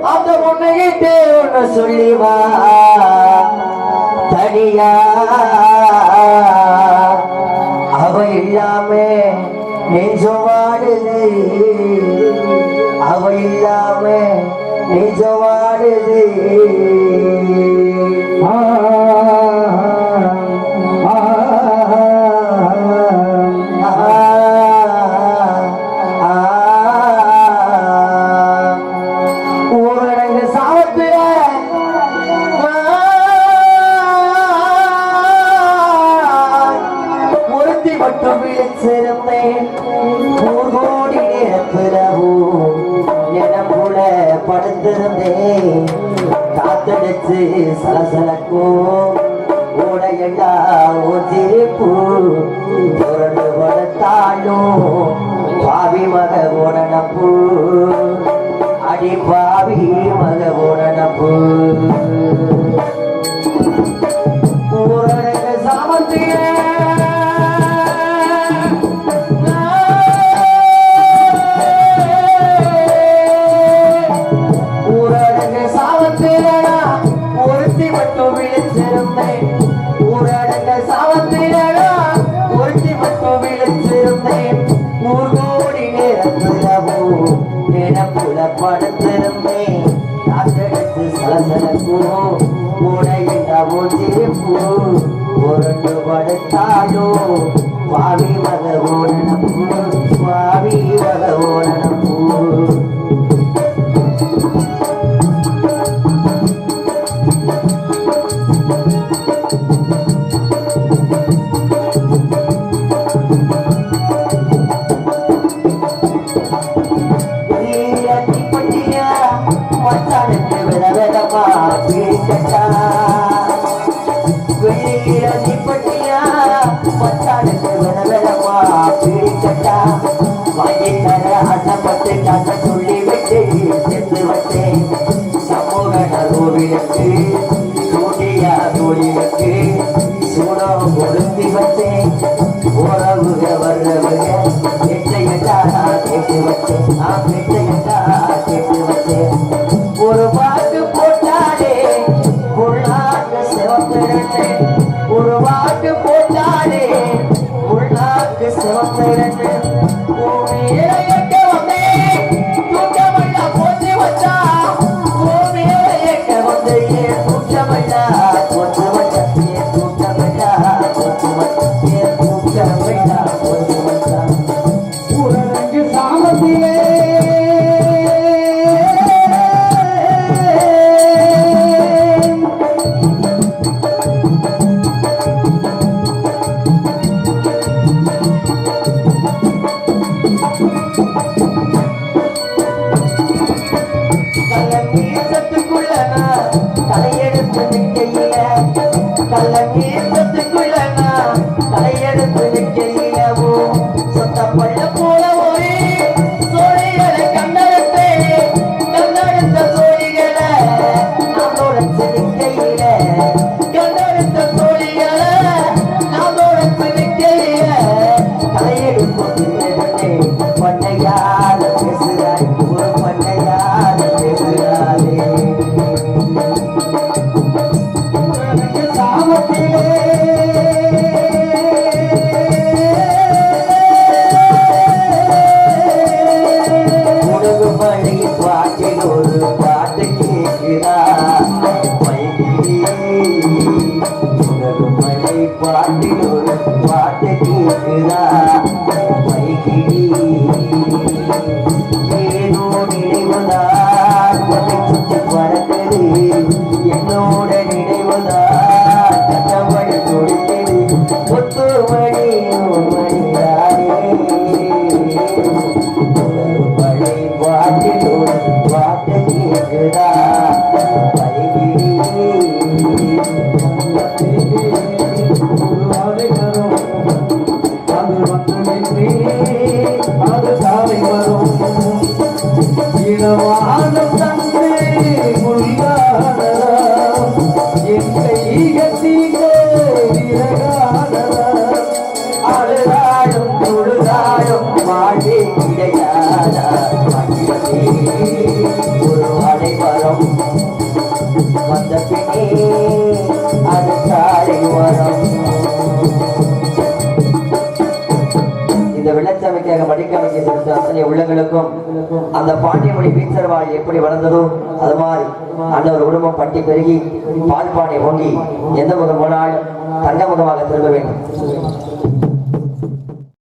அந்த பொண்ணுகிட்டே ஒண்ணு சொல்லிவா தனியா அவ இல்லாம நெஞ்சவாடுது அவ இல்லாம நெஞ்சவாடுது காத்தடிச்சு சலசலக்கும் ஓடையெல்லாம் சிரிப்பு புரண்டு வளர்த்தாலும் பாவி மக உடனப்பு அடி பாவி மக உடனப்பு சாமர்த்திய படுத்திருந்தேன் காத்தடித்து சலசலக்கும் உடையிடவோ திருப்பு புரண்டு படுத்தாலோ பாவி மகவோனப்பு பாவி மகவோனப்பு சொல்லிவிட்டு சென்று வந்தேன் சமூக கோவிலுக்கு சூடியா கோயிலுக்கு சூடம் கொடுத்தி வந்தேன் உறவுக வர்றவுக எட்டையட்டா கேட்டு வச்சேன் எட்டையட்டா கேட்டு வச்சேன் ஒரு பாட்டு போட்டாலே உள்நாட்டு சிவத்திரண்டு ஒரு பாட்டு போட்டாலே உள்நாட்டு சிவத்திரண்டு ஒரு அடைவர வரம் வந்த பின்னே அது தாரை வரம். இந்த வெள்ளச்சாமிக்காக மடிக்கமைக்க செலுத்த அத்தனை உள்ளங்களுக்கும் அந்த பாண்டியமொழி வீச்சர் வாழ் எப்படி வளர்ந்ததோ அது மாதிரி அந்த ஒரு குடும்பம் பட்டி பெருகி பால் பானை ஓங்கி எந்த முகம் போனால் தங்க முகமாக திரும்ப வேண்டும்.